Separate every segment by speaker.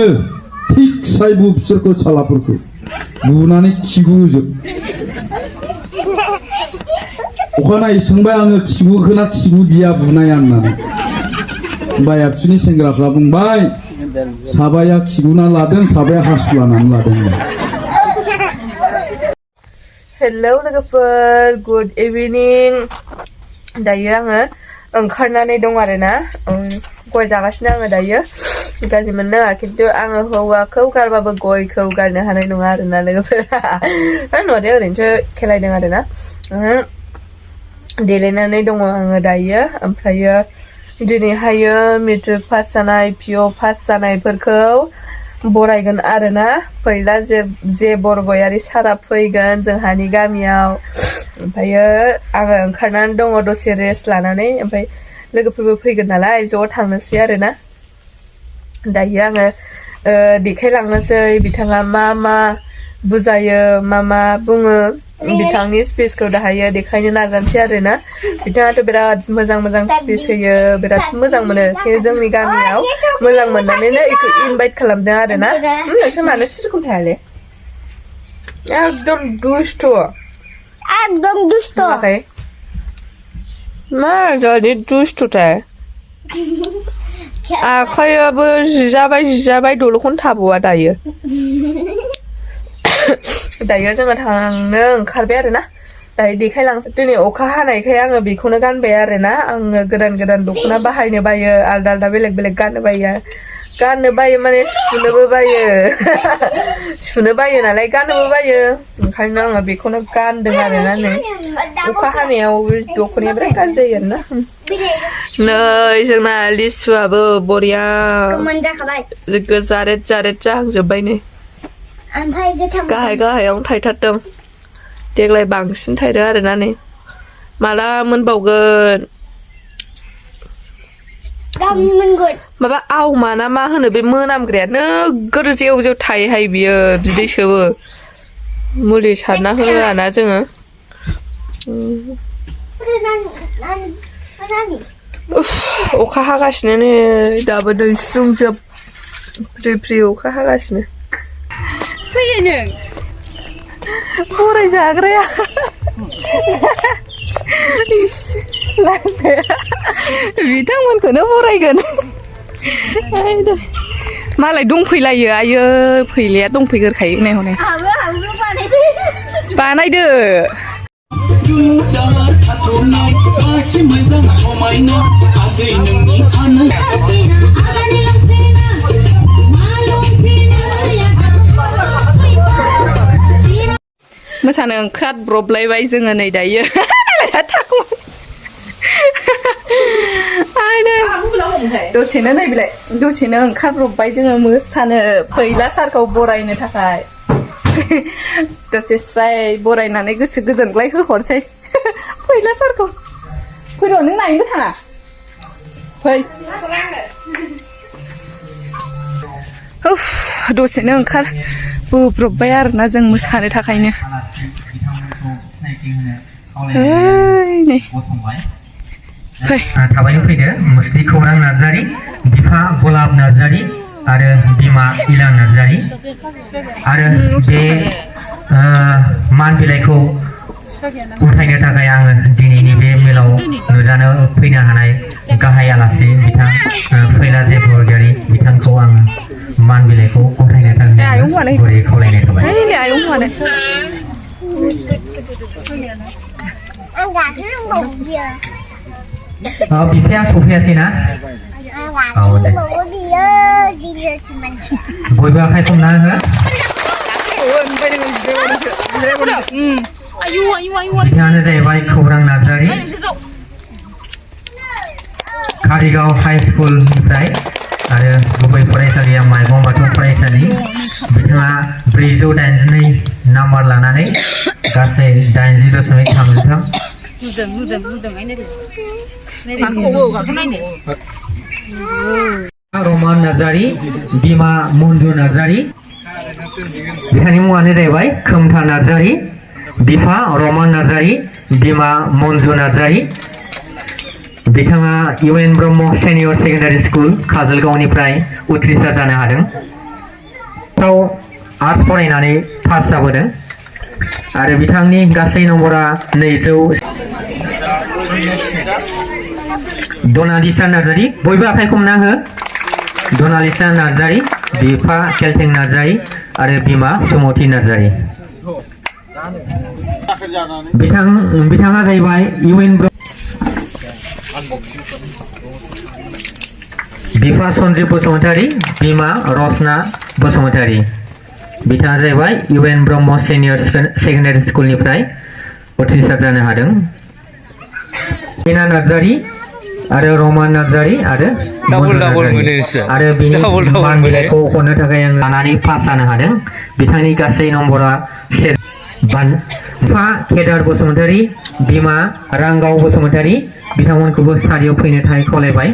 Speaker 1: थिक साइबु बिसोरखौ सालाफोरखौ बुनानै खिगुजोब अखानायै सोंबाय आङो खिगुखोना खिगुदिया बुनाया होननानै ओमफ्राय आबसुनि सेंग्राफ्रा बुंबाय साबाया खिगुना लादों साबाया हासु लानानै लादों
Speaker 2: हेलौ लोगोफोर गुड इभिनिं दायो आङो ओंखारनानै दं आरोना गय जागासिनो आङो दायो गाज्रि मोननो खिन्थु आङो हौवाखौ गारबाबो गयखौ गारनो हानाय नङा आरोना लोगोफोर न'आव ओरैनोसो खेलायदों आरोना देलायनानै दङ आङो दायो ओमफ्रायो दिनैहायो मेट्रिक पास जानाय पिअ पास जानायफोरखौ बरायगोन आरोना फैला जे बरगयारि सारा फैगोन जोंहानि गामियाव ओमफ्रायो आङो ओंखारनानै दङ दसे रेस्ट लानानै ओमफ्राय लोगोफोरबो फैगोन नालाय ज' थांनोसै आरोना दायो आङो देखायलांनोसै बिथाङा मा मा बुजायो मा बुङो बिथांनि स्पिचखौ दाहायो देखायनो नाजानोसै आरोना बिथाङाथ' बिराद मोजां स्पिच होयो बिराद मोजां मोनो जोंनि गामियाव मोजां मोननानैनो इखौ इनभाइट खालामदों आरोना नोंसोर मानो सिरिखौनो थायाले एकदम दुस्ट मा जादि दुस्थ'थाय आखायाबो जिजाबाय दल'खौनो थाबावा दायो दायो जोङो थांनो ओंखारबाय आरोना दायो देखायलांसै दिनै अखा हानायखाय आङो बेखौनो गानबाय आरोना आङो गोदान दख'ना बाहायनो बायो आलदा बेलेग गाननो बायो माने सुनो बायो नालाय गाननोबो बायो ओंखायनो आङो बेखौनो गानदों आरोना नै अखा हानायाव दख'नाया बिराद गाज्रि जायो आरोना नै जोंना लिसुआबो बरिया गोजा रेद जाहांजोब्बाय नै गाहायावनो थायथारदों देग्लाय बांसिन थायदों आरोना नै माला मोनबावगोन माबा आवमा ना मा होनो बे मोनामग्राया नोगोर जेव थायोहाय बियो बिदै सोबो मुलि सारना होआना जोङो अखा हागासिनो नै दाबो दै स्लुंजोब फ्रि अखा हागासिनो फैयो नों बराय जाग्राया बिथांमोनखौनो बरायगोन मालाय दंफैलायो आयो फैलाया दंफैगोरखायो नै हनै बानायदो मोसानो ओंखारब्रबलायबाय जोङो नै दायो दसेनो नै बिलाय दसेनो ओंखारब्रबबाय जोङो मोसानो फैला सारखौ बरायनो थाखाय दसे स्राय बरायनानै गोसो गोजोनग्लाय होहरसै फैला सारखौ फैद' नों नायनोबो थाङा फै दसेनो ओंखारबोब्रबबाय आरोना जों मोसानो थाखायनो नै
Speaker 3: थाबैनो फैदो मुस्रि खौरां नार्जारि बिफा गलाब नार्जारि आरो बिमा इला नार्जारि आरो बे मान बिलाइखौ उथायनो थाखाय आङो दिनैनि बे मेलाव नुजानो फैनो हानाय गाहाय आलासि बिथां फैला जे बरगयारि बिथांखौ आङो मान बिलाइखौ उथायनो थाखाय गुरै खावलायनाय थाबाय बिफाया सफैयासै ना औ दे बयबो आखाइ खमना हो बिथाङानो जाहैबाय खौरां नार्जारि कारिगाव हाई स्कुलनिफ्राय आरो गुबै फरायसालिया माइगं बाथौ फरायसालि बिथाङा 482 नाम्बार लानानै गासै 80.33 रमान नार्जारि बिमा मन्जु नार्जारि बिथांनि मुङानो जाहैबाय खोमथा नार्जारि बिफा रमान नार्जारि बिमा मन्जु नार्जारि बिथाङा इउएन ब्रह्म सेनियर सेकेन्डारि स्कुल काजलगावनिफ्राय उथ्रिसार जानो हादों थाव आर्ट्स फरायनानै पास जाबोदों आरो बिथांनि गासै नम्बरा 200 डनालिसा नार्जारी बयबो आखाइ खमना हो डनालिसा नार्जारी बिफा केलथें नार्जारी आरो बिमा सुमति नार्जारी बिथाङा जाहैबाय इउएन बिफा सन्जीब बसुमतारी बिमा रसना बसुमतारी बिथाङा जाहैबाय इउएन ब्रह्म सिनियर सेकेन्डारि स्कुलनिफ्राय उथ्रिसार जानो हादों मीना नार्जारी आरो रमान नार्जारी आरो बिनि मान बिलाइखौ हरनो थाखाय आं लानानै पास जानो हादों बिथांनि गासै नम्बरा बिफा केदार बसुमतारी बिमा रांगाव बसुमतारी बिथांमोनखौबो सारियाव फैनो थाखाय खावलायबाय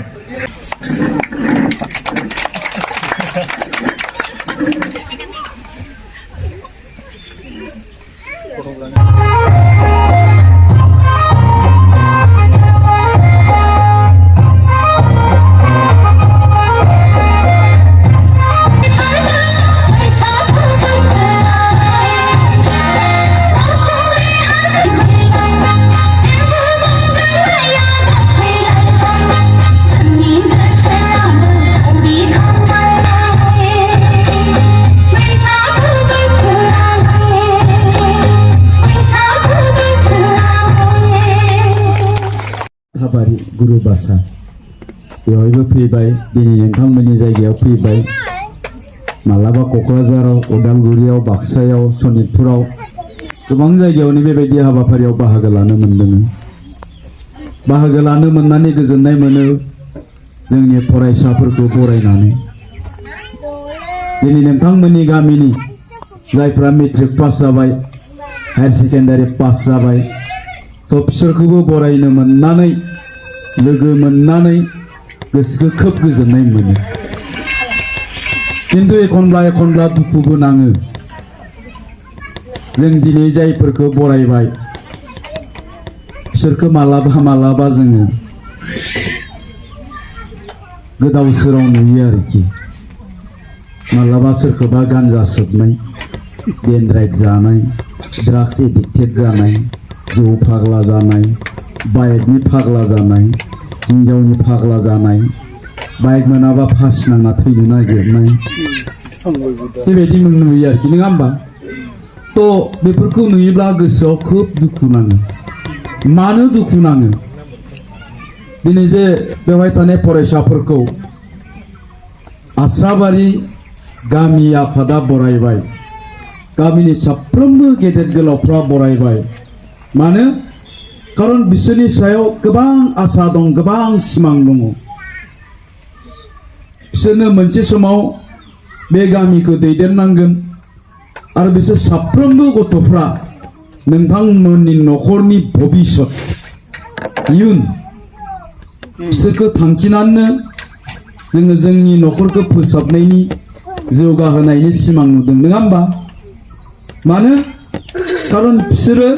Speaker 1: थाबारि गुरु बासा बेवहायबो फैबाय दिनै नोंथांमोननि जायगायाव फैबाय मालाबा क'क्राझाराव उदालगुरियाव बाक्सायाव सनितपुराव गोबां जायगायावनो बेबायदि हाबाफारियाव बाहागो लानो मोनदों बाहागो लानो मोननानै गोजोननाय मोनो जोंनि फरायसाफोरखौ बरायनानै दिनै नोंथांमोननि गामिनि जायफ्रा मेट्रिक पास जाबाय हायार सेकेन्डारि पास जाबाय स' बिसोरखौबो बरायनो मोननानै लोगो मोननानै गोसोखौ खोब गोजोननाय मोनो खिन्थु एखनब्ला दुखुबो नाङो जों दिनै जायफोरखौ बरायबाय बिसोरखौ मालाबा जोङो गोदाव सोराव नुयो आरोखि मालाबा सोरखौबा गान्जा सोबनाय डेनड्राइट जानाय ड्राग्स एडिक्टेड जानाय जौ फाग्ला जानाय बाइकनि फाग्ला जानाय हिन्जावनि फाग्ला जानाय बाइक मोनाबा फासि नांना थैनो नागिरनाय बेबायदि नुयो आरोखि नङा होमबा थ' बेफोरखौ नुयोब्ला गोसोआव खोब दुखु नाङो मानो दुखु नाङो दिनै जे बेवहाय थानाय फरायसाफोरखौ आस्राबारि गामि आफादा बरायबाय गामिनि साफ्रोमबो गेदेर गोलावफ्रा बरायबाय मानो खारन बिसोरनि सायाव गोबां आसा दं गोबां सिमां दङ बिसोरनो मोनसे समाव बे गामिखौ दैदेननांगोन आरो बिसोर साफ्रोमबो गथ'फ्रा नोंथांमोननि न'खरनि भबिष्यत इयुन बिसोरखौ थांखिनानै जोङो जोंनि न'खरखौ फोसाबनायनि जौगाहोनायनि सिमां नुदों नङा होमबा मानो खारन बिसोरो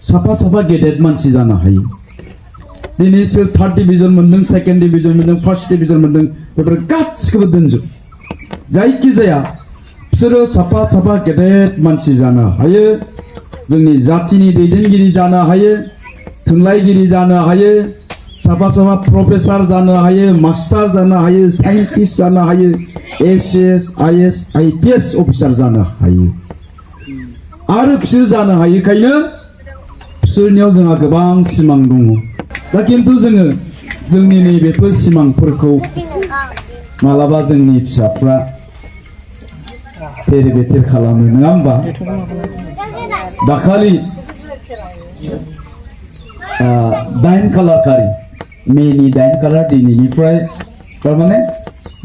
Speaker 1: साफा गेदेर मानसि जानो हायो दिनै सोर 3rd डिभिजन मोनदों 2nd डिभिजन मोनदों 1st डिभिजन मोनदों बेफोर गासिखौबो दोनजोब जायखिजाया बिसोरो साफा गेदेर मानसि जानो हायो जोंनि जातिनि दैदेनगिरि जानो हायो थुनलाइगिरि जानो हायो साफा प्रफेसर जानो हायो मास्टार जानो हायो साइन्टिस्ट जानो हायो एसएस आईएएस आईपीएस अफिसार जानो हायो आरो बिसोर जानो हायोखायनो बिसोरनियाव जोंहा गोबां सिमां दङ दा खिन्थु जोङो जोंनि नैबेफोर सिमांफोरखौ मालाबा जोंनि फिसाफ्रा तेरे बेतेर खालामो नङा होमबा दाखालि 9 खालार खालि मेनि 9 खालार दिनैनिफ्राय थारमाने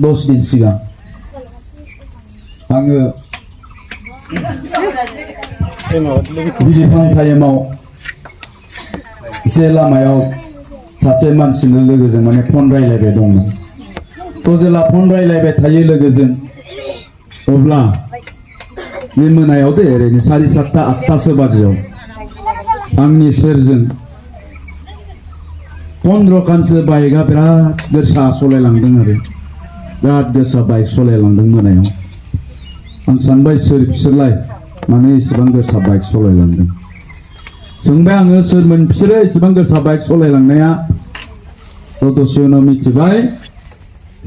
Speaker 1: 10 दिन सिगां आङो बिलिफां टाइमाव एसे लामायाव सासे मानसिनो लोगोजों माने फन रायलायबाय दंमोन थ' जेला फन रायलायबाय थायो लोगोजों अब्ला बे मोनायाव दे ओरैनो 7:30 8टासो बाजियाव आंनि सेरजों 15 खानसो बाइकआ बिराद गोसा सालायलांदों आरो बिराद गोसा बाइक सालायलांदों मोनायाव आं सानबाय सोर बिसोरलाय मानो इसेबां गोसा बाइक सालायलांदों सोंबाय आङो सोरमोन बिसोरो इसेबां गोसा बाइक सालायलांनाया दसे उनाव मिथिबाय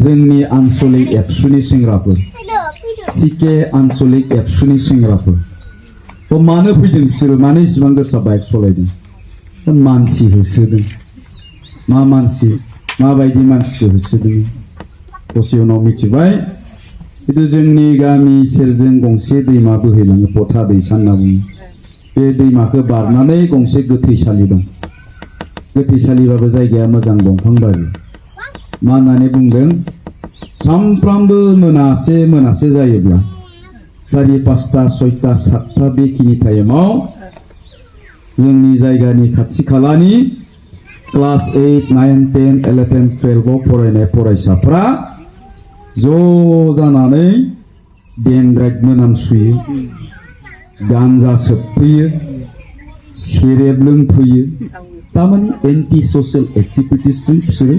Speaker 1: जोंनि आन्चलिक एबसुनि सेंग्राफोर सिके आन्चलिक एबसुनि सेंग्राफोर तो मानो फैदों बिसोरो मानो इसेबां गोसा बाइक सालायदों मानसि होसोदों मा मानसि माबायदि मानसिखौ होसोदों दसे उनाव मिथिबाय किन्तु जोंनि गामि सेरजों गंसे दैमा बोहैलाङो पथा दैसा होनना बुङो बे दैमाखौ बारनानै गंसे गोथैसालि दं गोथैसालिबाबो जायगाया मोजां दंफां बारि मा होननानै बुंदों सानफ्रामबो मोनासे जायोब्ला 4, 5, 6, 7 बेखिनि टाइमाव जोंनि जायगानि खाथि खालानि क्लास 8, 9, 10, 11, 12 फरायनाय फरायसाफ्रा ज' जानानै डेनद्राइट मोनामसुयो गान्जा सोबफैयो सेरेब लोंफैयो तारमाने एन्टि ससियेल एक्टिभिटिसजों बिसोरो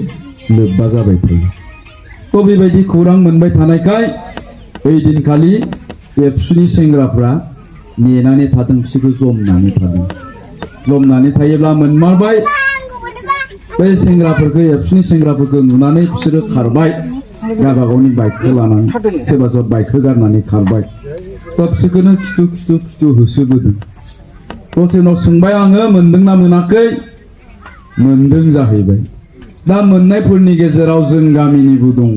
Speaker 1: लोब्बा जाबाय थायो तो बेबायदि खौरां मोनबाय थानायखाय ओइ दिनखालि एबसुनि सेंग्राफ्रा नेनानै थादों बिसोरखौ जमनानै थायोब्ला मोनमारबाय बै सेंग्राफोरखौ एबसुनि सेंग्राफोरखौ नुनानै बिसोरो खारबाय गावबा गावनि बाइकखौ लानानै सोरबा सोरबा बाइकखौ गारनानै खारबाय तो बिसोरखौनो खिथु होसोबोदों दसे उनाव सोंबाय आङो मोनदोंना मोनाखै मोनदों जाहैबाय दा मोननायफोरनि गेजेराव जों गामिनिबो दङ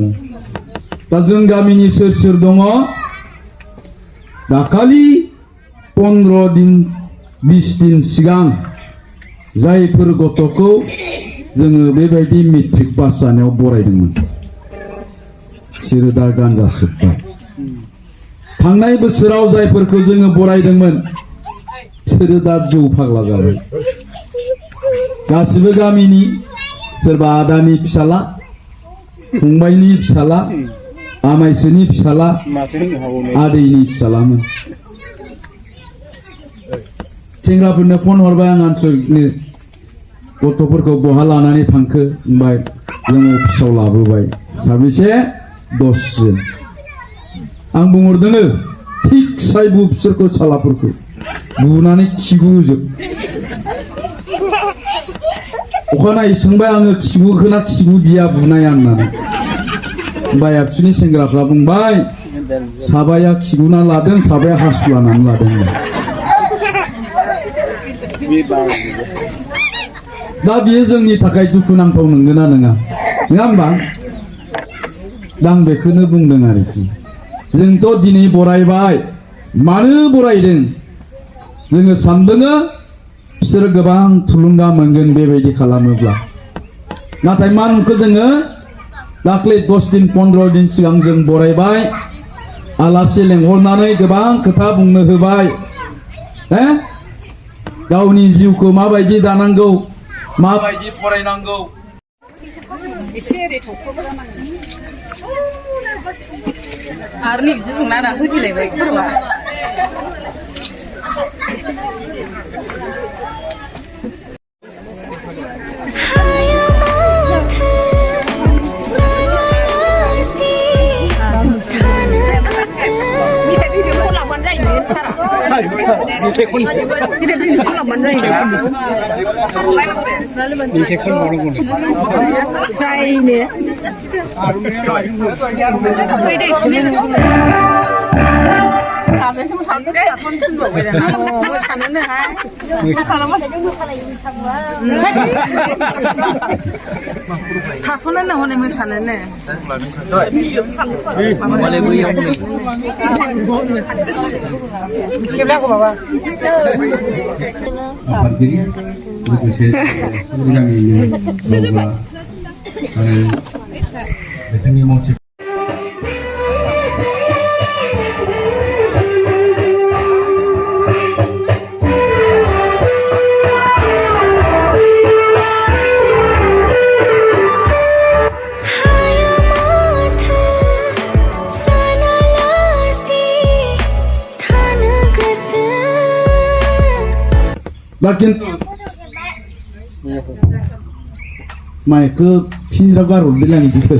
Speaker 1: दा जों गामिनि सोर दङ दाखालि 15 दिन 20 दिन सिगां जायफोर गथ'खौ जोङो बेबायदि मेट्रिक पास जानायाव बरायदोंमोन बिसोरो दा गान्जा सोबबाय थांनाय बोसोराव जायफोरखौ जोङो बरायदोंमोन बिसोरो दा जौ फाग्ला जाबाय गासिबो गामिनि सोरबा आदानि फिसाला फंबायनि फिसाला आमाइसोनि फिसाला आदैनि फिसालामोन सेंग्राफोरनो फन हरबाय आं आन्चलिकनि गथ'फोरखौ बहा लानानै थांखो होनबाय जों अफिसाव लाबोबाय साबेसे 10 जन आं बुंहरदों थिक सायबु बिसोरखौ सालाफोरखौ बुनानै खिगुजोब अखानायै सोंबाय आङो खिगुखोना खिगुदिया बुनाया होननानै होमबा एबसुनि सेंग्राफ्रा बुंबाय साबाया खिगुना लादों साबाया हासु लानानै लादों दा बियो जोंनि थाखाय दुखुनांथाव नंगौना नङा होमबा दा आं बेखौनो बुंदों आरोखि जोंथ' दिनै बरायबाय मानो बरायदों जोङो सानदों बिसोरो गोबां थुलुंगा मोनगोन बेबायदि खालामोब्ला नाथाय मा नुखो जोङो दाख्लै 10 दिन 15 दिन सिगां जों बरायबाय आलासि लेंहरनानै गोबां खोथा बुंनो होबाय गावनि जिउखौ माबायदि दानांगौ माबायदि फरायनांगौ
Speaker 4: एसे ओरै थौखोब्ला आरो नै बिदि बुंना होदिलायबाय खर'आ
Speaker 5: थाथ'नानै हनै मोसानोनो
Speaker 1: आफादगिरि लोगोसे गामिनि गावबा आरो बिथांनि मानसि किन्तु माइखौ फिनज्राव गारहरदोंलै आं बिदिखौ